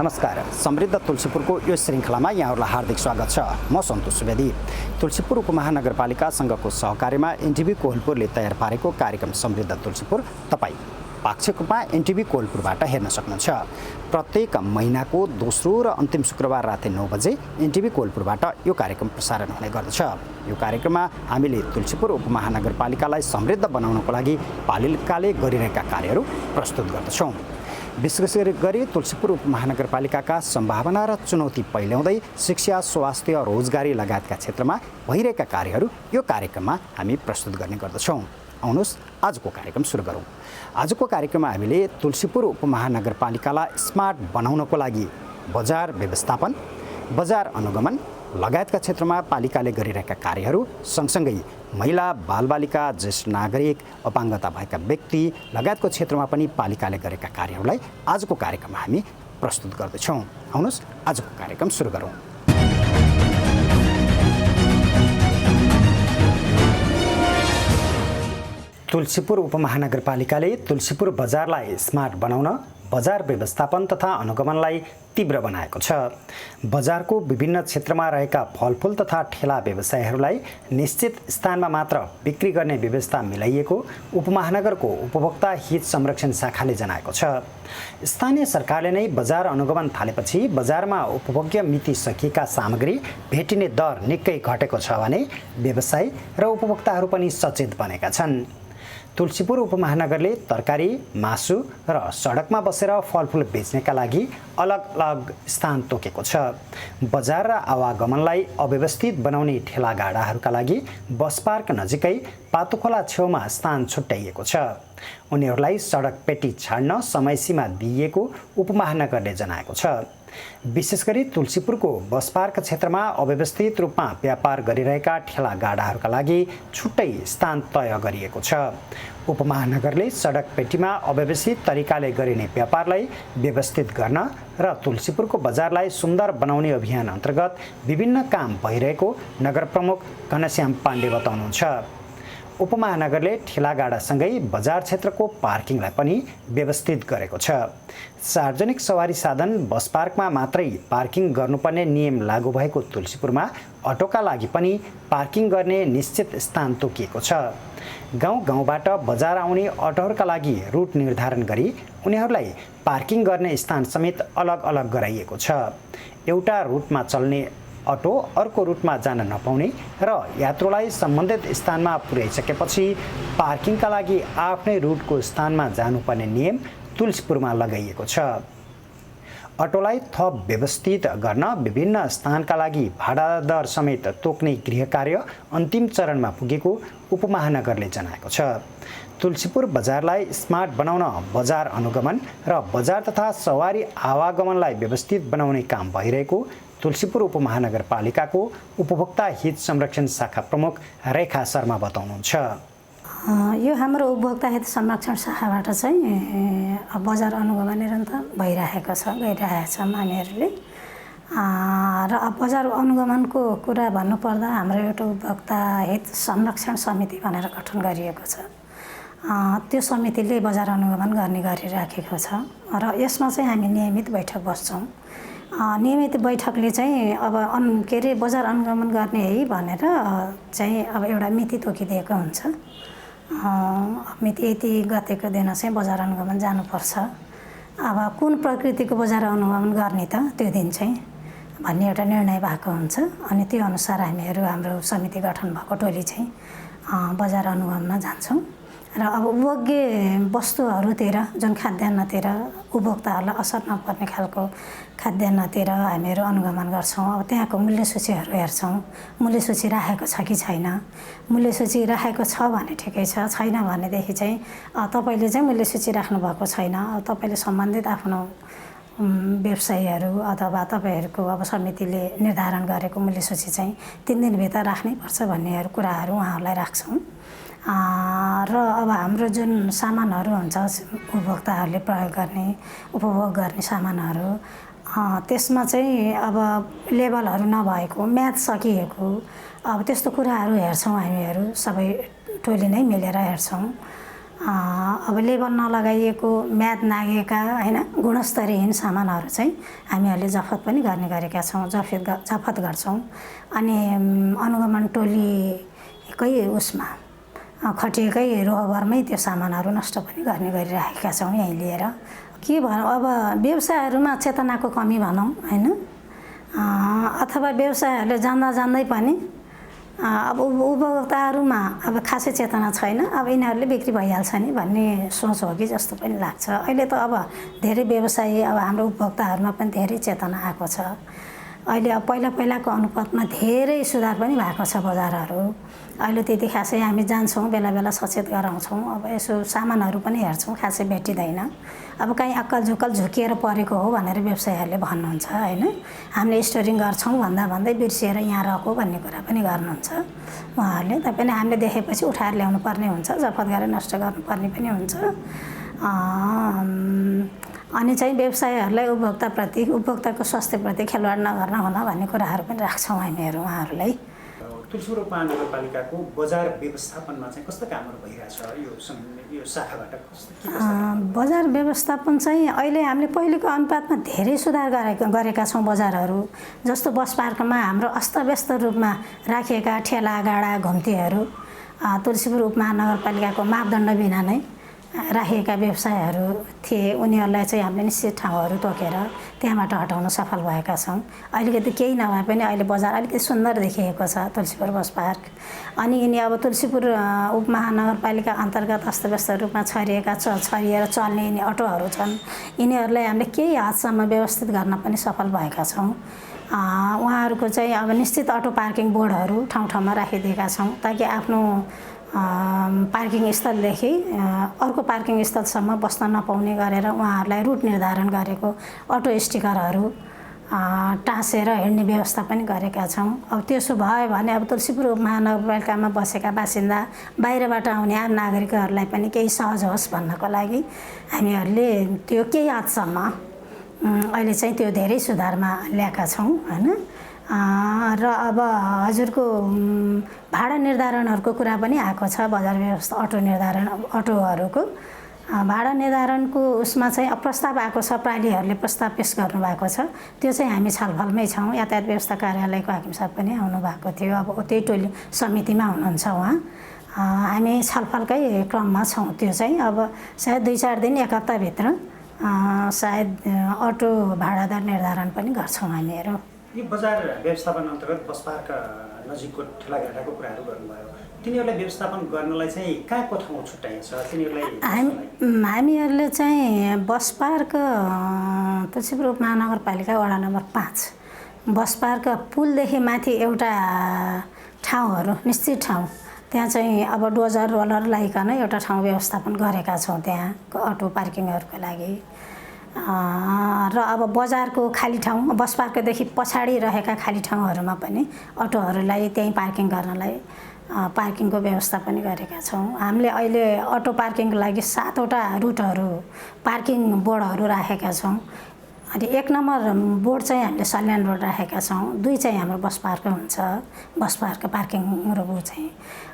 नमस्कार। समृद्ध तुलसीपुरको यो श्रृङ्खलामा यहाँहरूलाई हार्दिक स्वागत छ। म सन्तोष सुवेदी। तुलसीपुर उपमहानगरपालिकासँगको सहकार्यमा एनटिभी कोहलपुरले तयार पारेको कार्यक्रम समृद्ध तुलसीपुर तपाईँ पाक्षिकमा एनटिभी कोहलपुरबाट हेर्न सक्नुहुन्छ। प्रत्येक महिनाको दोस्रो र अन्तिम शुक्रबार राति 9 बजे एनटिभी कोहलपुरबाट यो कार्यक्रम प्रसारण हुने गर्दछ। यो कार्यक्रममा हामीले तुलसीपुर उपमहानगरपालिकालाई समृद्ध बनाउनको लागि पालिकाले गरिरहेका कार्यहरू प्रस्तुत गर्दछौँ। विशेष गरी तुलसीपुर उपमहानगरपालिकाका सम्भावना र चुनौती पहिल्याउँदै शिक्षा, स्वास्थ्य, रोजगारी लगायतका क्षेत्रमा भइरहेका कार्यहरू यो कार्यक्रममा हामी प्रस्तुत गर्ने गर्दछौँ। आउनुहोस् आजको कार्यक्रम सुरु गरौँ। आजको कार्यक्रममा हामीले तुलसीपुर उपमहानगरपालिकालाई स्मार्ट बनाउनको लागि बजार व्यवस्थापन, बजार अनुगमन लगायतका क्षेत्रमा पालिकाले गरिरहेका कार्यहरू सँगसँगै महिला, बालबालिका, ज्येष्ठ नागरिक, अपाङ्गता भएका व्यक्ति लगायतको क्षेत्रमा पनि पालिकाले गरेका कार्यहरूलाई आजको कार्यक्रममा हामी प्रस्तुत गर्दैछौँ। आउनुहोस् आजको कार्यक्रम सुरु गरौँ। तुलसीपुर उपमहानगरपालिकाले तुलसीपुर बजारलाई स्मार्ट बनाउन बजार व्यवस्थापन तथा अनुगमनलाई तीव्र बनाएको छ। बजारको विभिन्न क्षेत्रमा रहेका फलफुल तथा ठेला व्यवसायीहरूलाई निश्चित स्थानमा मात्र बिक्री गर्ने व्यवस्था मिलाइएको उपमहानगरको उपभोक्ता हित संरक्षण शाखाले जनाएको छ। स्थानीय सरकारले नै बजार अनुगमन थालेपछि बजारमा उपभोग्य मिति सकिएका सामग्री भेटिने दर निकै घटेको छ भने व्यवसायी र उपभोक्ताहरू पनि सचेत बनेका छन्। तुलसीपुर उपमहानगरले तरकारी, मासु र सडकमा बसेर फलफुल बेच्नेका लागि अलग अलग स्थान तोकेको छ। बजार र आवागमनलाई अव्यवस्थित बनाउने ठेलागाडाहरूका लागि बस पार्क नजिकै पातुखोला छेउमा स्थान छुट्याइएको छ। उनीहरूलाई सडक पेटी छाड्न समय सीमा दिइएको उपमहानगरले जनाएको छ। विशेष गरी तुलसीपुरको बस पार्क क्षेत्रमा अव्यवस्थित रूपमा व्यापार गरिरहेका ठेलागाडाहरूका लागि छुट्टै स्थान तय गरिएको छ। उपमहानगरले सडक पेटीमा अव्यवस्थित तरिकाले गरिने व्यापारलाई व्यवस्थित गर्न र तुलसीपुरको बजारलाई सुन्दर बनाउने अभियान अन्तर्गत विभिन्न काम भइरहेको नगर प्रमुख घनश्याम पाण्डे बताउनुहुन्छ। उपमहानगरले ठेलागाडासँगै बजार क्षेत्रको पार्किङलाई पनि व्यवस्थित गरेको छ। सार्वजनिक सवारी साधन बस पार्कमा मात्रै पार्किङ गर्नुपर्ने नियम लागू भएको तुलसीपुरमा अटोका लागि पनि पार्किङ गर्ने निश्चित स्थान तोकिएको छ। गाउँ-गाउँबाट बजार आउने अटोहरूका लागि रुट निर्धारण गरी उनीहरूलाई पार्किङ गर्ने स्थान समेत अलग अलग गराइएको छ। एउटा रुटमा चल्ने अटो अर्को रुटमा जान नपाउने र यात्रुलाई सम्बन्धित स्थानमा पुर्याइसकेपछि पार्किङका लागि आफ्नै रुटको स्थानमा जानुपर्ने नियम तुलसीपुरमा लगाइएको छ। अटोलाई थप व्यवस्थित गर्न विभिन्न स्थानका लागि भाडा दर समेत तोक्ने गृह कार्य अन्तिम चरणमा पुगेको उपमहानगरले जनाएको छ। तुलसीपुर बजारलाई स्मार्ट बनाउन बजार अनुगमन र बजार तथा सवारी आवागमनलाई व्यवस्थित बनाउने काम भइरहेको तुलसीपुर उपमहानगरपालिकाको उपभोक्ता हित संरक्षण शाखा प्रमुख रेखा शर्मा बताउनुहुन्छ। यो हाम्रो उपभोक्ता हित संरक्षण शाखाबाट चाहिँ बजार अनुगमन निरन्तर गइरहेको छ हामीहरूले। र बजार अनुगमनको कुरा भन्नुपर्दा हाम्रो एउटा उपभोक्ता हित संरक्षण समिति भनेर गठन गरिएको छ। त्यो समितिले बजार अनुगमन गर्ने गरिराखेको छ र यसमा चाहिँ हामी नियमित बैठक बस्छौँ। नियमित बैठकले चाहिँ अब बजार अनुगमन गर्ने है भनेर चाहिँ अब एउटा मिति तोकिदिएको हुन्छ। मिति यति गतेको दिन चाहिँ बजार अनुगमन जानुपर्छ। अब कुन प्रकृतिको बजार अनुगमन गर्ने त त्यो दिन चाहिँ भन्ने एउटा निर्णय भएको हुन्छ। अनि त्यो अनुसार हामीहरू हाम्रो समिति गठन भएको टोली चाहिँ बजार अनुगमनमा जान्छौँ र अब उपभोग्य वस्तुहरूतिर जुन खाद्यान्नतिर उपभोक्ताहरूलाई असर नपर्ने खालको खाद्यान्नतिर हामीहरू अनुगमन गर्छौँ। अब त्यहाँको मूल्य सूचीहरू हेर्छौँ। मूल्य सूची राखेको छ कि छैन। मूल्य सूची राखेको छ भने ठिकै छ, छैन भनेदेखि चाहिँ तपाईँले चाहिँ मूल्य सूची राख्नुभएको छैन, तपाईँले सम्बन्धित आफ्नो व्यवसायीहरू अथवा तपाईँहरूको अब समितिले निर्धारण गरेको मूल्य सूची चाहिँ 3 दिनभित्र राख्नैपर्छ भन्नेहरू कुराहरू उहाँहरूलाई राख्छौँ। र अब हाम्रो जुन सामानहरू हुन्छ उपभोक्ताहरूले प्रयोग गर्ने उपभोग गर्ने सामानहरू त्यसमा चाहिँ अब लेबलहरू नभएको, म्याद सकिएको अब त्यस्तो कुराहरू हेर्छौँ। हामीहरू सबै टोली नै मिलेर हेर्छौँ। अब लेबल नलगाइएको म्याद नागेका होइन गुणस्तरहीन सामानहरू चाहिँ हामीहरूले जफत पनि गर्ने गरेका छौँ, जफत गर्छौँ। अनि अनुगमन टोलीकै उसमा खटिएकै रोहबरमै त्यो सामानहरू नष्ट पनि गर्ने गरिरहेका छौँ यहीँ लिएर। के भनौँ अब व्यवसायहरूमा चेतनाको कमी भनौँ होइन, अथवा व्यवसायहरूले जान्दै पनि अब उपभोक्ताहरूमा अब खासै चेतना छैन, अब यिनीहरूले बिक्री भइहाल्छ नि भन्ने सोच हो कि जस्तो पनि लाग्छ। अहिले त अब धेरै व्यवसायी अब हाम्रो उपभोक्ताहरूमा पनि धेरै चेतना आएको छ। अहिले अब पहिलाको अनुपातमा धेरै सुधार पनि भएको छ बजारहरू। अहिले त्यति खासै हामी जान्छौँ, बेला बेला सचेत गराउँछौँ, अब यसो सामानहरू पनि हेर्छौँ, खासै भेटिँदैन। अब कहीँ अक्कल झुक्कल झुकिएर परेको हो भनेर व्यवसायीहरूले भन्नुहुन्छ होइन, हामीले स्टोरिङ गर्छौँ भन्दै बिर्सिएर यहाँ रहेको भन्ने कुरा पनि गर्नुहुन्छ उहाँहरूले। तापनि हामीले देखेपछि उठाएर ल्याउनु पर्ने हुन्छ, जफत गरेर नष्ट गर्नुपर्ने पनि हुन्छ। अनि चाहिँ व्यवसायीहरूलाई उपभोक्ताको स्वास्थ्यप्रति खेलवाड नगर्न होला भन्ने कुराहरू पनि राख्छौँ हामीहरू उहाँहरूलाई। तुलसीपुर उपमहानगरपालिकाको बजार व्यवस्थापनमा चाहिँ कस्तो कामहरू भइरहेछ यो शाखाबाट? बजार व्यवस्थापन चाहिँ अहिले हामीले पहिलेको अनुपातमा धेरै सुधार गरेका छौँ। बजारहरू जस्तो बस पार्कमा हाम्रो अस्तव्यस्त रूपमा राखिएका ठेला गाडा घुम्तीहरू तुलसीपुर उपमहानगरपालिकाको मापदण्ड बिना नै राखिएका व्यवसायहरू थिए, उनीहरूलाई चाहिँ हामीले निश्चित ठाउँहरू तोकेर त्यहाँबाट हटाउन सफल भएका छौँ। अलिकति केही नभए पनि अहिले बजार अलिकति सुन्दर देखिएको छ तुलसीपुर बस पार्क। अनि यिनी अब तुलसीपुर उपमहानगरपालिका अन्तर्गत अस्तव्यस्त रूपमा छरिएर चल्ने यिनी अटोहरू छन्, यिनीहरूलाई हामीले केही हदसम्म व्यवस्थित गर्न पनि सफल भएका छौँ। उहाँहरूको चाहिँ अब निश्चित अटो पार्किङ बोर्डहरू ठाउँ ठाउँमा राखिदिएका छौँ ताकि आफ्नो पार्किङ स्थलदेखि अर्को पार्किङ स्थलसम्म बस्न नपाउने गरेर उहाँहरूलाई रुट निर्धारण गरेको अटो स्टिकरहरू टाँसेर हिँड्ने व्यवस्था पनि गरेका छौँ। अब त्यसो भयो भने अब तुलसीपुर उपमहानगरपालिकामा बसेका बासिन्दा बाहिरबाट आउने आम नागरिकहरूलाई पनि केही सहज होस् भन्नको लागि हामीहरूले त्यो केही हदसम्म अहिले चाहिँ त्यो धेरै सुधारमा ल्याएका छौँ होइन। र अब हजुरको भाडा निर्धारणहरूको कुरा पनि आएको छ। बजार व्यवस्था अटोहरूको भाडा निर्धारणको उसमा चाहिँ प्रस्ताव आएको छ, प्रालीहरूले प्रस्ताव पेश गर्नुभएको छ, त्यो चाहिँ हामी छलफलमै छौँ। यातायात व्यवस्था कार्यालयको हाकिम साहब पनि आउनुभएको थियो, अब त्यही टोली समितिमा हुनुहुन्छ उहाँ। हामी छलफलकै क्रममा छौँ। त्यो चाहिँ अब सायद 2-4 दिन 1 हप्ताभित्र सायद अटो भाडादार निर्धारण पनि गर्छौँ हामीहरू। यो बजार व्यवस्थापन अन्तर्गत बस पार्क नजिकको ठेलागाडाको कुराहरू गर्नुभयो, तिनीहरूलाई व्यवस्थापन गर्नलाई चाहिँ कहाँको ठाउँ छुट्याइन्छ तिनीहरूलाई? हामीहरूले चाहिँ बस पार्क तुलसीपुर उपमहानगरपालिका वडा नम्बर 5 बस पार्क पुलदेखि माथि एउटा ठाउँहरू निश्चित ठाउँ त्यहाँ चाहिँ अब डोजर रोलर लगाइकन एउटा ठाउँ व्यवस्थापन गरेका छौँ त्यहाँ अटो पार्किङहरूको लागि। र अब बजारको खाली ठाउँ बस पार्कदेखि पछाडि रहेका खाली ठाउँहरूमा पनि अटोहरूलाई त्यहीँ पार्किङ गर्नलाई पार्किङको व्यवस्था पनि गरेका छौँ। हामीले अहिले अटो पार्किङको लागि 7वटा रुटहरू पार्किङ बोर्डहरू राखेका छौँ। अनि 1 नम्बर बोर्ड चाहिँ हामीले सल्यान रोड राखेका छौँ, 2 चाहिँ हाम्रो बस पार्क हुन्छ, बस पार्क पार्किङ रोड चाहिँ,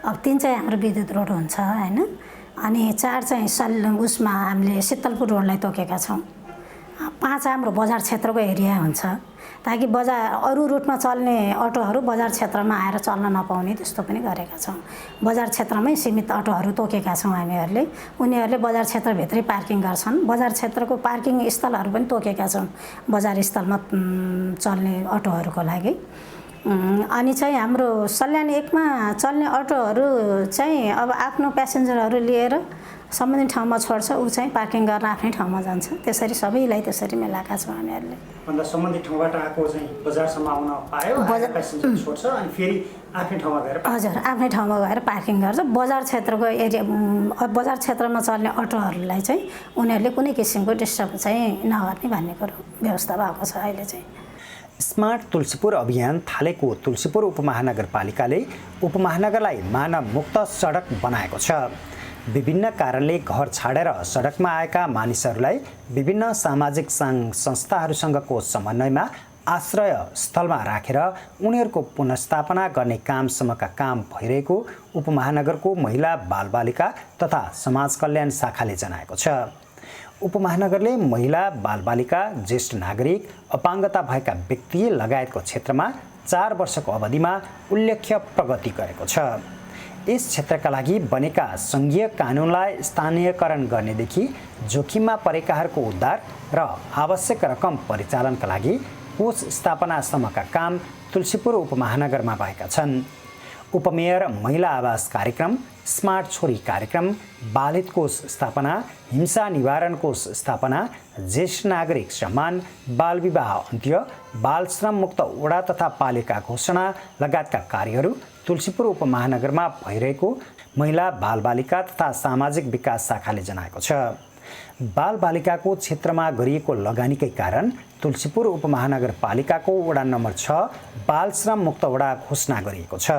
अब 3 चाहिँ हाम्रो विद्युत रोड हुन्छ होइन। अनि 4 चाहिँ उसमा हामीले शीतलपुर रोडलाई तोकेका छौँ। 5 हाम्रो बजार क्षेत्रको एरिया हुन्छ ताकि बजार अरू रुटमा चल्ने अटोहरू बजार क्षेत्रमा आएर चल्न नपाउने त्यस्तो पनि गरेका छौँ। बजार क्षेत्रमै सीमित अटोहरू तोकेका छौँ हामीहरूले, उनीहरूले बजार क्षेत्रभित्रै पार्किङ गर्छन्। बजार क्षेत्रको पार्किङ स्थलहरू पनि तोकेका छौँ बजार स्थलमा चल्ने अटोहरूको लागि। अनि चाहिँ हाम्रो सल्यान 1मा चल्ने अटोहरू चाहिँ अब आफ्नो प्यासेन्जरहरू लिएर सम्बन्धित ठाउँमा छोड्छ, ऊ चाहिँ पार्किङ गर्न आफ्नै ठाउँमा जान्छ। त्यसरी सबैलाई त्यसरी मिलाएका छौँ हामीहरूले। भन्दा सम्बन्धित ठाउँबाट आएको चाहिँ बजारसम्म आउन पायो, प्यासेन्जर छोड्छ अनि फेरि आफ्नै ठाउँमा गएर हजुर आफ्नै ठाउँमा गएर पार्किङ गर्छ। बजार क्षेत्रको एरिया बजार क्षेत्रमा चल्ने अटोहरूलाई चाहिँ उनीहरूले कुनै किसिमको डिस्टर्ब चाहिँ नगर्ने भन्ने कुरो व्यवस्था भएको छ अहिले चाहिँ। स्मार्ट तुलसीपुर अभियान थालेको तुलसीपुर उपमहानगरपालिकाले उपमहानगरलाई मानव मुक्त सडक बनाएको छ। विभिन्न कारणले घर छाडेर सडकमा आएका मानिसहरूलाई विभिन्न सामाजिक सङ्घ संस्थाहरूसँगको समन्वयमा आश्रय स्थलमा राखेर उनीहरूको पुनर्स्थापना गर्ने कामसम्मका काम भइरहेको उपमहानगरको महिला बालबालिका तथा समाज कल्याण शाखाले जनाएको छ। उपमहानगरले महिला बालबालिका ज्येष्ठ नागरिक अपाङ्गता भएका व्यक्ति लगायतको क्षेत्रमा 4 वर्षको अवधिमा उल्लेख्य प्रगति गरेको छ। यस क्षेत्रका लागि बनेका सङ्घीय कानुनलाई स्थानीयकरण गर्नेदेखि जोखिममा परेकाहरूको उद्धार र आवश्यक रकम परिचालनका लागि कोष स्थापनासम्मका काम तुलसीपुर उपमहानगरमा भएका छन्। उपमेयर महिला आवास कार्यक्रम, स्मार्ट छोरी कार्यक्रम, बालहित कोष स्थापना, हिंसा निवारण कोष स्थापना, ज्येष्ठ नागरिक सम्मान, बाल विवाह अन्त्य, बाल श्रम मुक्त वडा तथा पालिका घोषणा लगायतका कार्यहरू तुलसीपुर उपमहानगरमा भइरहेको महिला बालबालिका तथा सामाजिक विकास शाखाले जनाएको छ। बालबालिकाको क्षेत्रमा गरिएको लगानीकै कारण तुलसीपुर उपमहानगरपालिकाको वडा नम्बर 6 बाल श्रम मुक्त वडा घोषणा गरिएको छ।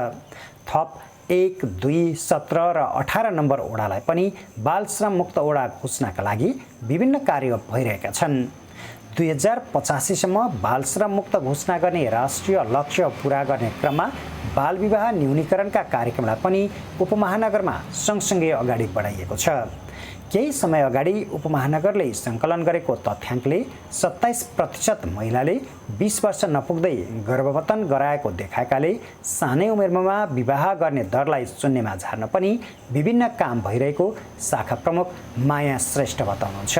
थप 1, 2, 17 र 18 नम्बर वडालाई पनि बाल श्रम मुक्त वडा घोषणाका लागि विभिन्न कार्य भइरहेका छन्। 2085सम्म बाल श्रम मुक्त घोषणा गर्ने राष्ट्रिय लक्ष्य पूरा गर्ने क्रममा बाल विवाह न्यूनीकरणका कार्यक्रमलाई पनि उपमहानगरमा सँगसँगै अगाडि बढाइएको छ। केही समय अगाडि उपमहानगरले सङ्कलन गरेको तथ्याङ्कले 27% महिलाले 20 वर्ष नपुग्दै गर्भवतन गराएको देखाएकाले सानै उमेरमा विवाह गर्ने दरलाई शून्यमा झार्न पनि विभिन्न काम भइरहेको शाखा प्रमुख माया श्रेष्ठ बताउनुहुन्छ।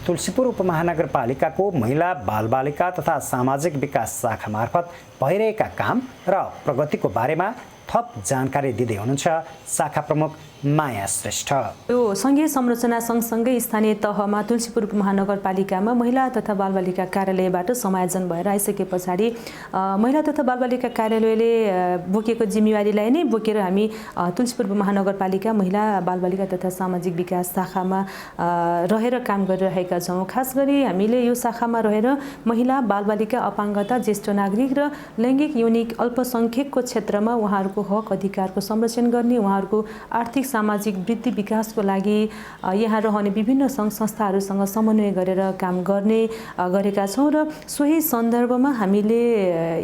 तुलसीपुर उपमहानगरपालिकाको महिला बालबालिका तथा सामाजिक विकास शाखा मार्फत भइरहेका काम र प्रगतिको बारेमा थप जानकारी दिँदै हुनुहुन्छ शाखा प्रमुख माया श्रेष्ठ। यो सङ्घीय संरचना सँगसँगै स्थानीय तहमा तुलसीपुर उपमहानगरपालिकामा महिला तथा बालबालिका कार्यालयबाट समायोजन भएर आइसके पछाडि महिला तथा बालबालिका कार्यालयले बोकेको जिम्मेवारीलाई नै बोकेर हामी तुलसीपुर उपमहानगरपालिका महिला बालबालिका तथा सामाजिक विकास शाखामा रहेर काम गरिरहेका छौँ। खास गरी हामीले यो शाखामा रहेर महिला बालबालिका अपाङ्गता ज्येष्ठ नागरिक र लैङ्गिक यौनिक अल्पसङ्ख्यकको क्षेत्रमा उहाँहरूको हक अधिकारको संरक्षण गर्ने, उहाँहरूको आर्थिक सामाजिक वृद्धि विकासको लागि यहाँ रहने विभिन्न सङ्घ संस्थाहरूसँग समन्वय गरेर काम गरेका छौँ र सोही सन्दर्भमा हामीले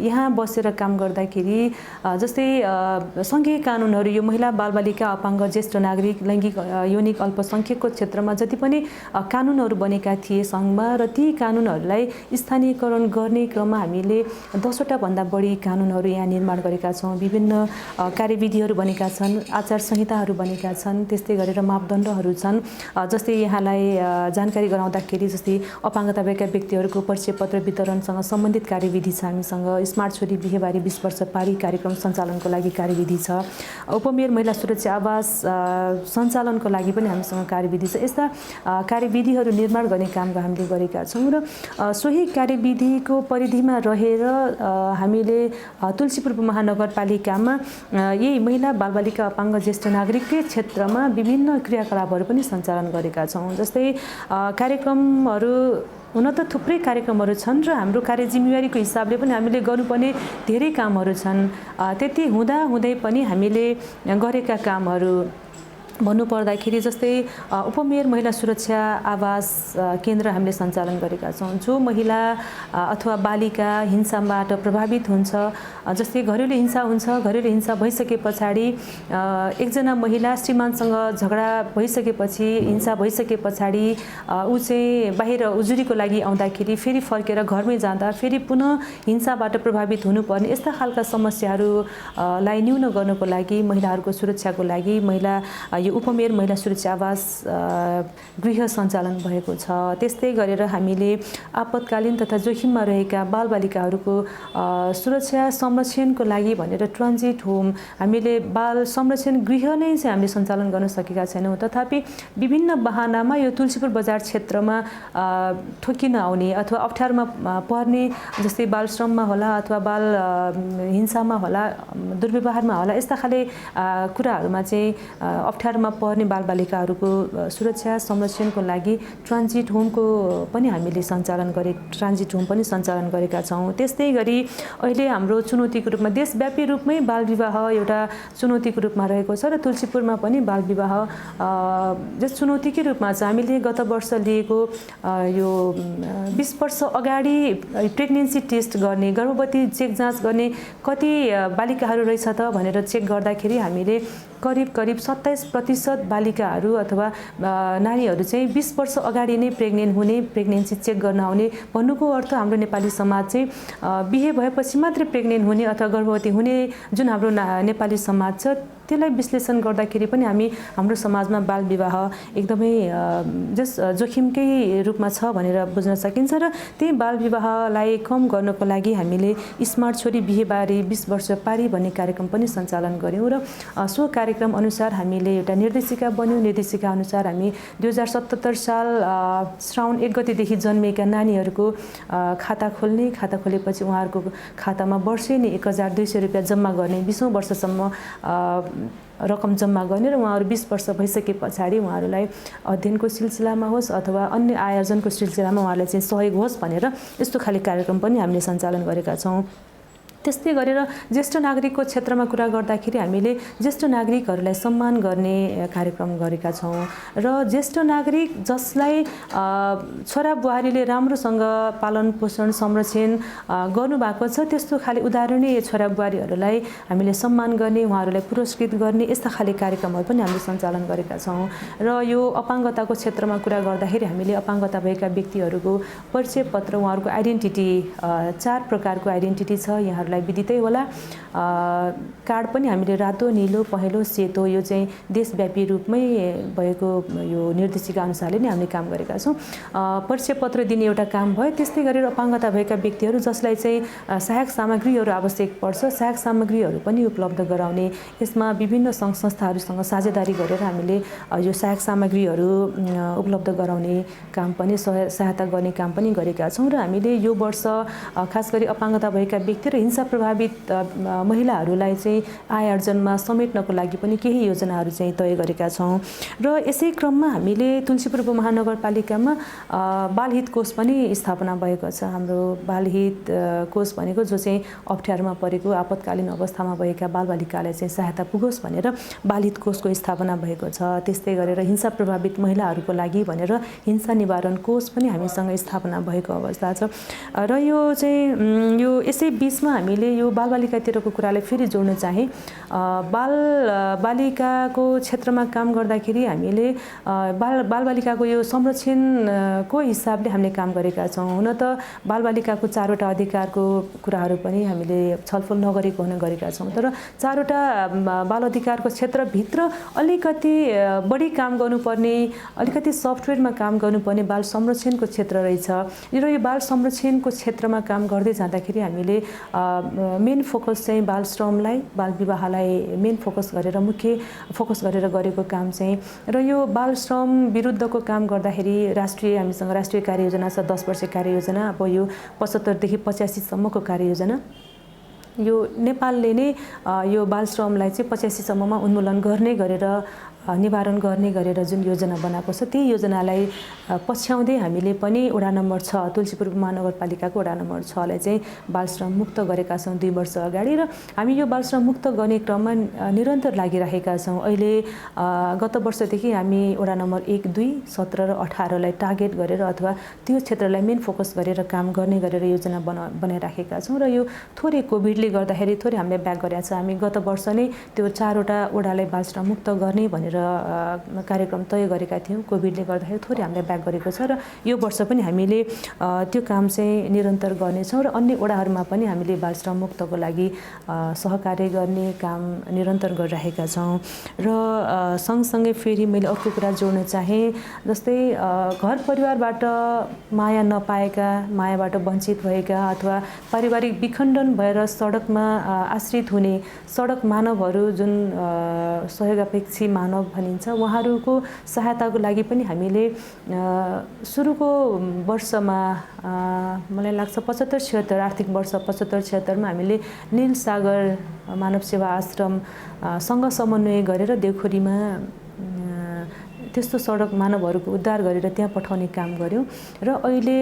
यहाँ बसेर काम गर्दाखेरि जस्तै सङ्घीय कानुनहरू यो महिला बालबालिका अपाङ्ग ज्येष्ठ नागरिक लैङ्गिक यौनिक अल्पसङ्ख्यकको क्षेत्रमा जति पनि कानुनहरू बनेका थिए सङ्घमा र ती कानुनहरूलाई स्थानीयकरण गर्ने क्रममा हामीले 10वटा भन्दा बढी कानुनहरू यहाँ निर्माण गरेका छौँ। विभिन्न कार्यविधिहरू बनेका छन्, आचार संहिताहरू बनेका छन्, त्यस्तै गरेर मापदण्डहरू छन्। जस्तै यहाँलाई जानकारी गराउँदाखेरि जस्तै अपाङ्गता भएका व्यक्तिहरूको परिचय पत्र वितरणसँग सम्बन्धित कार्यविधि छ हामीसँग। स्मार्ट छोरी बिहेबारी 20 वर्ष पारी कार्यक्रम सञ्चालनको लागि कार्यविधि छ। उपमेयर महिला सुरक्षा आवास सञ्चालनको लागि पनि हामीसँग कार्यविधि छ। यस्ता कार्यविधिहरू निर्माण गर्ने काम हामीले गरेका छौँ र सोही कार्यविधिको परिधिमा रहेर हामीले तुलसीपुर उपमहानगरपालिकामा यही महिला बालबालिका अपाङ्ग ज्येष्ठ नागरिककै क्षेत्रमा विभिन्न क्रियाकलापहरू पनि सञ्चालन गरेका छौँ। जस्तै कार्यक्रमहरू हुन त थुप्रै कार्यक्रमहरू छन् र हाम्रो कार्य जिम्मेवारीको हिसाबले पनि हामीले गर्नुपर्ने धेरै कामहरू छन्। त्यति हुँदाहुँदै पनि हामीले गरेका कामहरू भन्नुपर्दाखेरि जस्तै उपमेयर महिला सुरक्षा आवास केन्द्र हामीले सञ्चालन गरेका छौँ। जो महिला अथवा बालिका हिंसाबाट प्रभावित हुन्छ, जस्तै घरेलु हिंसा हुन्छ, घरेलु हिंसा भइसके पछाडि एकजना महिला श्रीमानसँग झगडा भइसकेपछि हिंसा भइसके पछाडि ऊ चाहिँ बाहिर उजुरीको लागि आउँदाखेरि फेरि फर्केर घरमै जाँदा फेरि पुनः हिंसाबाट प्रभावित हुनुपर्ने यस्ता खालका समस्याहरूलाई न्यून गर्नको लागि महिलाहरूको सुरक्षाको लागि महिला यो उपमेयर महिला सुरक्षा आवास गृह सञ्चालन भएको छ। त्यस्तै गरेर हामीले आपतकालीन तथा जोखिममा रहेका बालबालिकाहरूको सुरक्षा संरक्षणको लागि भनेर ट्रान्जिट होम हामीले बाल संरक्षण गृह नै चाहिँ हामीले सञ्चालन गर्न सकेका छैनौँ। तथापि विभिन्न बहानामा यो तुलसीपुर बजार क्षेत्रमा ठोकिन आउने अथवा अप्ठ्यारोमा पर्ने जस्तै बाल श्रममा होला अथवा बाल हिंसामा होला दुर्व्यवहारमा होला यस्ता खाले कुराहरूमा चाहिँ अप्ठ्यारो परिवारमा पर्ने बालबालिकाहरूको सुरक्षा संरक्षणको लागि ट्रान्जिट होमको पनि हामीले ट्रान्जिट होम पनि सञ्चालन गरेका छौँ। त्यस्तै गरी अहिले हाम्रो चुनौतीको रूपमा देशव्यापी रूपमै बालविवाह एउटा चुनौतीको रूपमा रहेको छ र तुलसीपुरमा पनि बालविवाह जस चुनौतीकै रूपमा छ। हामीले गत वर्ष लिएको यो 20 वर्ष अगाडि प्रेग्नेन्सी टेस्ट गर्ने, गर्भवती चेक जाँच गर्ने कति बालिकाहरू रहेछ त भनेर चेक गर्दाखेरि हामीले करिब 27% बालिकाहरू अथवा नारीहरू चाहिँ 20 वर्ष अगाडि नै प्रेग्नेन्ट हुने, प्रेग्नेन्सी चेक गर्न आउने। भन्नुको अर्थ हाम्रो नेपाली समाज चाहिँ बिहे भएपछि मात्रै प्रेग्नेन्ट हुने अथवा गर्भवती हुने जुन हाम्रो नेपाली समाज छ त्यसलाई विश्लेषण गर्दाखेरि पनि हाम्रो समाजमा बालविवाह एकदमै जोखिमकै रूपमा छ भनेर बुझ्न सकिन्छ। र त्यही बालविवाहलाई कम गर्नको लागि हामीले स्मार्ट छोरी बिहेबारी 20 वर्ष पारी भन्ने कार्यक्रम पनि सञ्चालन गऱ्यौँ र सो कार्यक्रम अनुसार हामीले एउटा निर्देशिका बन्यौँ। निर्देशिका अनुसार हामी 2077 साल श्रावण 1 गतेदेखि जन्मिएका नानीहरूको खाता खोलेपछि उहाँहरूको खातामा वर्षेनी 1200 रुपियाँ जम्मा गर्ने, 20औं वर्षसम्म रकम जम्मा गर्ने र उहाँहरू 20 वर्ष भइसके पछाडि उहाँहरूलाई अध्ययनको सिलसिलामा होस् अथवा अन्य आयोजनको सिलसिलामा उहाँहरूलाई चाहिँ सहयोग होस् भनेर यस्तो खाले कार्यक्रम पनि हामीले सञ्चालन गरेका छौँ। त्यस्तै गरेर ज्येष्ठ नागरिकको क्षेत्रमा कुरा गर्दाखेरि हामीले ज्येष्ठ नागरिकहरूलाई सम्मान गर्ने कार्यक्रम गरेका छौँ र ज्येष्ठ नागरिक जसलाई छोरा बुहारीले राम्रोसँग पालन पोषण संरक्षण गर्नुभएको छ त्यस्तो खाले उदाहरणीय छोरा बुहारीहरूलाई हामीले सम्मान गर्ने, उहाँहरूलाई पुरस्कृत गर्ने यस्ता खाले कार्यक्रमहरू पनि हामीले सञ्चालन गरेका छौँ। र यो अपाङ्गताको क्षेत्रमा कुरा गर्दाखेरि हामीले अपाङ्गता भएका व्यक्तिहरूको परिचय पत्र, उहाँहरूको आइडेन्टिटी 4 प्रकारको आइडेन्टिटी छ, यहाँहरू विदितै होला। कार्ड पनि हामीले रातो, नीलो, पहेँलो, सेतो यो चाहिँ देशव्यापी रूपमै भएको यो निर्देशिका अनुसारले नै हामीले काम गरेका छौँ। परिचय पत्र दिने एउटा काम भयो। त्यस्तै गरेर अपाङ्गता भएका व्यक्तिहरू जसलाई चाहिँ सहायक सामग्रीहरू आवश्यक पर्छ, सहायक सामग्रीहरू पनि उपलब्ध गराउने, यसमा विभिन्न सङ्घ संस्थाहरूसँग साझेदारी गरेर हामीले यो सहायक सामग्रीहरू उपलब्ध गराउने काम पनि सहायता गर्ने काम पनि गरेका छौँ। र हामीले यो वर्ष खास गरी अपाङ्गता भएका व्यक्ति र हिंसा प्रभावित महिलाहरूलाई चाहिँ आय आर्जनमा समेट्नको लागि पनि केही योजनाहरू चाहिँ तय गरेका छौँ। र यसै क्रममा हामीले तुलसीपुर उपमहानगरपालिकामा बालहित कोष पनि स्थापना भएको छ। हाम्रो बालहित कोष भनेको जो चाहिँ अप्ठ्यारोमा परेको आपतकालीन अवस्थामा भएका बालबालिकालाई चाहिँ सहायता पुगोस् भनेर बालहित कोषको स्थापना भएको छ। त्यस्तै गरेर हिंसा प्रभावित महिलाहरूको लागि भनेर हिंसा निवारण कोष पनि हामीसँग स्थापना भएको अवस्था छ। र यो चाहिँ यो यसै बिचमा हामीले यो बालबालिकातिरको कुरालाई फेरि जोड्न चाहे। बालबालिकाको क्षेत्रमा काम गर्दाखेरि हामीले बालबालिकाको यो संरक्षणको हिसाबले हामीले काम गरेका छौँ। हुन त बालबालिकाको 4वटा अधिकारको कुराहरू पनि हामीले छलफल नगरेको हुन गरेका छौँ, तर 4वटा बाल अधिकारको क्षेत्रभित्र अलिकति बढी काम गर्नुपर्ने, अलिकति सफ्टवेयरमा काम गर्नुपर्ने बाल संरक्षणको क्षेत्र रहेछ। र यो बाल संरक्षणको क्षेत्रमा काम गर्दै जाँदाखेरि हामीले मेन फोकस चाहिँ बाल श्रमलाई, बाल विवाहलाई मेन फोकस गरेर मुख्य फोकस गरेर गरेको काम चाहिँ। र यो बाल श्रम विरुद्धको काम गर्दाखेरि हामीसँग राष्ट्रिय कार्ययोजना छ, 10 वर्ष कार्ययोजना। अब यो 75 देखि 85 सम्मको कार्ययोजना यो नेपालले नै यो बाल श्रमलाई चाहिँ 85 सम्ममा उन्मूलन गर्ने गरेर निवारण गर्ने गरेर जुन योजना बनाएको छ त्यही योजनालाई पछ्याउँदै हामीले पनि वडा नम्बर 6 तुलसीपुर महानगरपालिकाको वडा नम्बर 6 लाई चाहिँ बालश्रम मुक्त गरेका छौँ 2 वर्ष अगाडि। र हामी यो बालश्रम मुक्त गर्ने क्रममा निरन्तर लागिरहेका छौँ। अहिले गत वर्षदेखि हामी वडा नम्बर 1, 2, 17 र 18 लाई टार्गेट गरेर अथवा त्यो क्षेत्रलाई मेन फोकस गरेर काम गर्ने गरेर योजना बनाइराखेका छौँ। र यो थोरै कोभिडले गर्दाखेरि थोरै हामीले ब्याक गरेका छ। हामी गत वर्ष नै त्यो 4वटा वडालाई बालश्रम मुक्त गर्ने भनेर कार्यक्रम तय गरेका थियौँ। कोभिडले गर्दाखेरि थोरै हामीले ब्याक गरेको छ र यो वर्ष पनि हामीले त्यो काम चाहिँ निरन्तर गर्नेछौँ र अन्य वडाहरूमा पनि हामीले बालश्रम मुक्तको लागि सहकार्य गर्ने काम निरन्तर गरिरहेका छौँ। र सँगसँगै फेरि मैले अर्को कुरा जोड्न चाहेँ, जस्तै घर परिवारबाट माया नपाएका, मायाबाट वञ्चित भएका अथवा पारिवारिक विखण्डन भएर सडकमा आश्रित हुने सडक मानवहरू जुन सहयोगापेक्षी मानव भनिन्छ, उहाँहरूको सहायताको लागि पनि हामीले सुरुको वर्षमा मलाई लाग्छ 75-76 आर्थिक वर्ष 75-76 मा हामीले नील सागर मानव सेवा आश्रम सँग समन्वय गरेर देउखोरीमा त्यस्तो सडक मानवहरूको उद्धार गरेर त्यहाँ पठाउने काम गऱ्यौँ र अहिले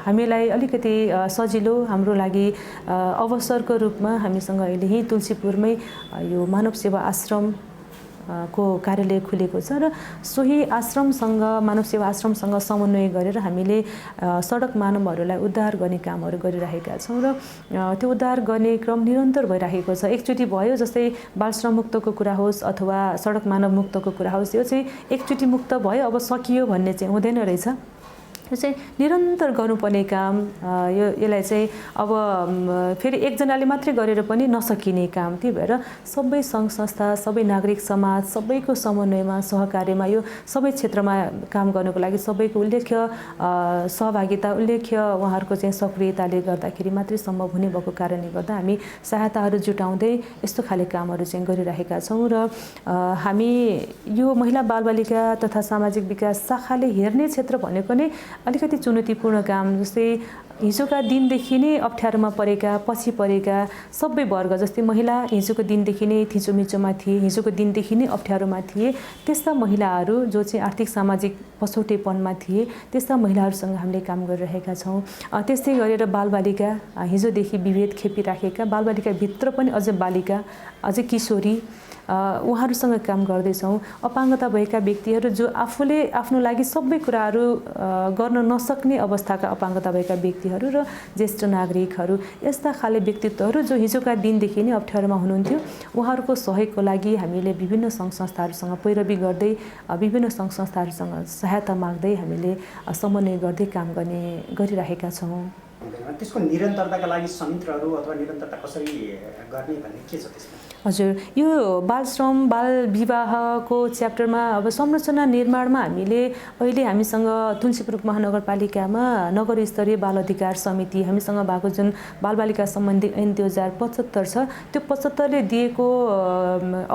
हामीलाई अलिकति सजिलो हाम्रो लागि अवसरको रूपमा हामीसँग अहिले यहीँ तुलसीपुरमै यो मानव सेवा आश्रम को कार्यालय खुलेको छ र सोही आश्रमसँग मानव सेवा आश्रमसँग समन्वय गरेर हामीले सडक मानवहरूलाई उद्धार गर्ने कामहरू गरिरहेका छौँ र त्यो उद्धार गर्ने क्रम निरन्तर भइरहेको छ। एकचोटि भयो जस्तै बाल श्रम मुक्तको कुरा होस् अथवा सडक मानव मुक्तको कुरा होस्, यो चाहिँ एकचोटि मुक्त भयो अब सकियो भन्ने चाहिँ हुँदैन रहेछ। यो चाहिँ निरन्तर गर्नुपर्ने काम, यसलाई चाहिँ अब फेरि एकजनाले मात्रै गरेर पनि नसकिने काम। त्यही भएर सबै सङ्घ संस्था, सबै नागरिक समाज सबैको समन्वयमा सहकार्यमा यो सबै क्षेत्रमा काम गर्नको लागि सबैको उल्लेख्य सहभागिता, उल्लेख्य उहाँहरूको चाहिँ सक्रियताले गर्दाखेरि मात्रै सम्भव हुने भएको कारणले गर्दा हामी सहायताहरू जुटाउँदै यस्तो खाले कामहरू चाहिँ गरिरहेका छौँ। र हामी यो महिला बालबालिका तथा सामाजिक विकास शाखाले हेर्ने क्षेत्र भनेको नै अलिकति चुनौतीपूर्ण काम। जस्तै हिजोका दिनदेखि नै अप्ठ्यारोमा परेका, पछि परेका सबै वर्ग, जस्तै महिला हिजोको दिनदेखि नै थिचोमिचोमा थिए, हिजोको दिनदेखि नै अप्ठ्यारोमा थिए, त्यस्ता महिलाहरू जो चाहिँ आर्थिक सामाजिक पछौटेपनमा थिए, त्यस्ता महिलाहरूसँग हामीले काम गरिरहेका छौँ। त्यस्तै गरेर बालबालिका, हिजोदेखि विभेद खेपिराखेका बालबालिकाभित्र पनि अझ बालिका, अझ किशोरी, उहाँहरूसँग काम गर्दैछौँ। अपाङ्गता भएका व्यक्तिहरू जो आफूले आफ्नो लागि सबै कुराहरू गर्न नसक्ने अवस्थाका अपाङ्गता भएका व्यक्तिहरू र ज्येष्ठ नागरिकहरू, यस्ता खाले व्यक्तित्वहरू जो हिजोका दिनदेखि नै अप्ठ्यारोमा हुनुहुन्थ्यो, उहाँहरूको सहयोगको लागि हामीले विभिन्न सङ्घ संस्थाहरूसँग पैरवी गर्दै, विभिन्न सङ्घ संस्थाहरूसँग सहायता माग्दै हामीले समन्वय गर्दै काम गरिरहेका छौँ। त्यसको निरन्तरताका लागि संयन्त्रहरू अथवा निरन्तरता कसरी गर्ने भन्ने के छ त्यसमा? हजुर, यो बाल श्रम बाल विवाहको च्याप्टरमा अब संरचना निर्माणमा हामीले अहिले हामीसँग तुलसीपुर महानगरपालिकामा नगर स्तरीय बाल अधिकार समिति हामीसँग भएको जुन बालबालिका सम्बन्धी ऐन 2075 छ, त्यो 75ले दिएको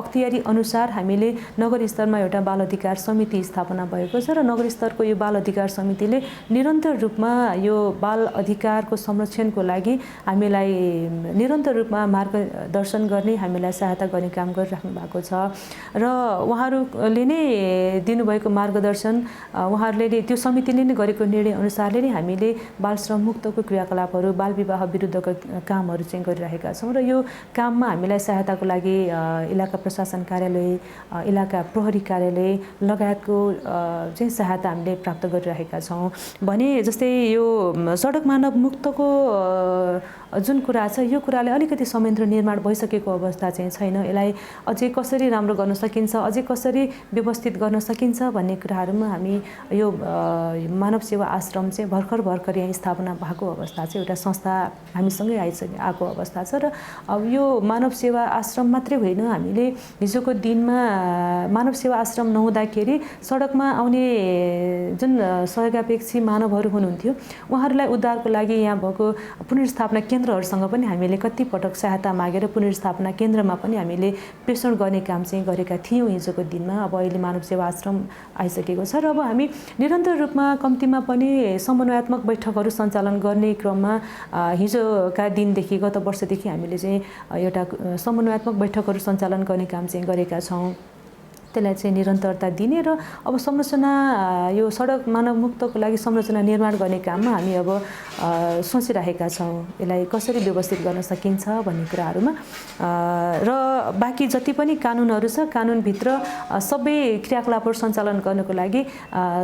अख्तियारी अनुसार हामीले नगर स्तरमा एउटा बाल अधिकार समिति स्थापना भएको छ र नगर स्तरको यो बाल अधिकार समितिले निरन्तर रूपमा यो बाल अधिकारको संरक्षणको लागि हामीलाई निरन्तर रूपमा मार्गदर्शन गर्ने, हामीलाई सहायता गर्ने काम गरिराख्नु भएको छ। र उहाँहरूले नै दिनुभएको मार्गदर्शन, उहाँहरूले त्यो समितिले नै गरेको निर्णय अनुसारले नै हामीले बाल श्रम मुक्तको क्रियाकलापहरू, बाल विवाह विरुद्धको कामहरू चाहिँ गरिरहेका छौँ। र यो काममा हामीलाई सहायताको लागि इलाका प्रशासन कार्यालय, इलाका प्रहरी कार्यालय लगायतको चाहिँ सहायता हामीले प्राप्त गरिरहेका छौँ। भने जस्तै यो सडक मानव मुक्तको जुन कुरा छ, यो कुराले अलिकति संयन्त्र निर्माण भइसकेको अवस्था चाहिँ छैन। यसलाई अझै कसरी राम्रो गर्न सकिन्छ, अझै कसरी व्यवस्थित गर्न सकिन्छ भन्ने कुराहरूमा हामी यो मानव सेवा आश्रम चाहिँ भर्खर यहाँ स्थापना भएको अवस्था चाहिँ एउटा संस्था हामीसँगै आएको अवस्था छ। र अब यो मानव सेवा आश्रम मात्रै होइन, हामीले हिजोको दिनमा मानव सेवा आश्रम नहुँदाखेरि सडकमा आउने जुन सहयोगापेक्षी मानवहरू हुनुहुन्थ्यो, उहाँहरूलाई उद्धारको लागि यहाँ भएको पुनर्स्थापना केन्द्रहरूसँग पनि हामीले कति पटक सहायता मागेर पुनर्स्थापना केन्द्रमा पनि हामीले प्रेषण गर्ने काम चाहिँ गरेका थियौँ हिजोको दिनमा। अब अहिले मानव सेवा आश्रम आइसकेको छ र अब हामी निरन्तर रूपमा कम्तीमा पनि समन्वयात्मक बैठकहरू सञ्चालन गर्ने क्रममा हिजोका दिनदेखि, गत वर्षदेखि हामीले चाहिँ एउटा समन्वयात्मक बैठकहरू सञ्चालन गर्ने काम चाहिँ गरेका छौँ। त्यसलाई चाहिँ निरन्तरता दिने र अब संरचना यो सडक मानव मुक्तको लागि संरचना निर्माण गर्ने काममा हामी अब सोचिरहेका छौँ, यसलाई कसरी व्यवस्थित गर्न सकिन्छ भन्ने कुराहरूमा। र बाँकी जति पनि कानुनहरू छ, कानुनभित्र सबै क्रियाकलापहरू सञ्चालन गर्नको लागि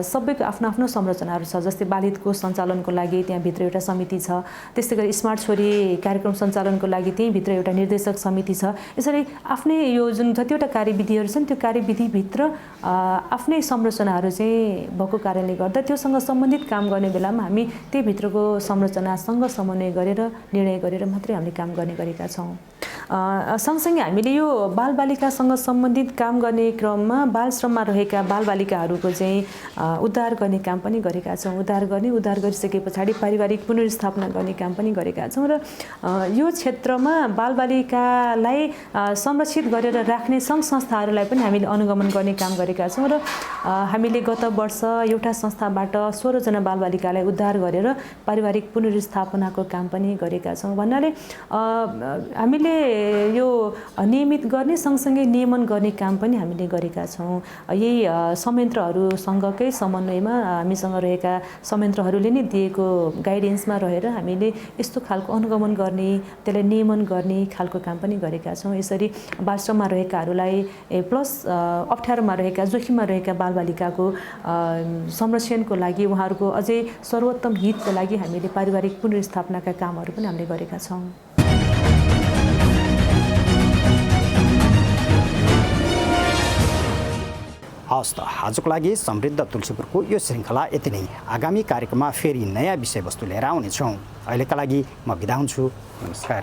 सबैको आफ्नो आफ्नो संरचनाहरू छ। जस्तै बालहितको सञ्चालनको लागि त्यहाँभित्र एउटा समिति छ, त्यस्तै गरी स्मार्ट छोरी कार्यक्रम सञ्चालनको लागि त्यहीँभित्र एउटा निर्देशक समिति छ। यसरी आफ्नै यो जुन जतिवटा कार्यविधिहरू छन्, त्यो कार्यविधिभित्र आफ्नै संरचनाहरू चाहिँ भएको कारणले गर्दा त्योसँग सम्बन्धित काम गर्ने बेलामा हामी त्यहीभित्रको संरचनासँग समन्वय गरेर निर्णय गरेर मात्रै हामीले काम गर्ने गरेका छौँ। सँगसँगै हामीले यो बालबालिकासँग सम्बन्धित काम गर्ने क्रममा बाल श्रममा रहेका बालबालिकाहरूको चाहिँ उद्धार गर्ने काम पनि गरेका छौँ। उद्धार गरिसके पछाडि पारिवारिक पुनर्स्थापना गर्ने काम पनि गरेका छौँ। र यो क्षेत्रमा बालबालिकालाई संरक्षित गरेर राख्ने सङ्घ संस्थाहरूलाई पनि हामीले अनुगमन गर्ने काम गरेका छौँ। र हामीले गत वर्ष एउटा संस्थाबाट 16 जना बालबालिकालाई उद्धार गरेर पारिवारिक पुनर्स्थापनाको काम पनि गरेका छौँ। भन्नाले हामीले यो नियमित गर्ने सँगसँगै नियमन गर्ने काम पनि हामीले गरेका छौँ। यही संयन्त्रहरूसँगकै समन्वयमा हामीसँग रहेका संयन्त्रहरूले नै दिएको गाइडेन्समा रहेर हामीले यस्तो खालको अनुगमन गर्ने, त्यसलाई नियमन गर्ने खालको काम पनि गरेका छौँ। यसरी बालश्रममा रहेकाहरूलाई प्लस अप्ठ्यारोमा रहेका, जोखिममा रहेका बालबालिकाको संरक्षणको लागि, उहाँहरूको अझै सर्वोत्तम हितको लागि हामीले पारिवारिक पुनर्स्थापनाका कामहरू पनि हामीले गरेका छौँ। हवस् त, आजको लागि समृद्ध तुलसीपुरको यो श्रृङ्खला यति नै। आगामी कार्यक्रममा फेरि नयाँ विषयवस्तु लिएर आउनेछौँ। अहिलेका लागि म बिदा हुन्छु। नमस्कार।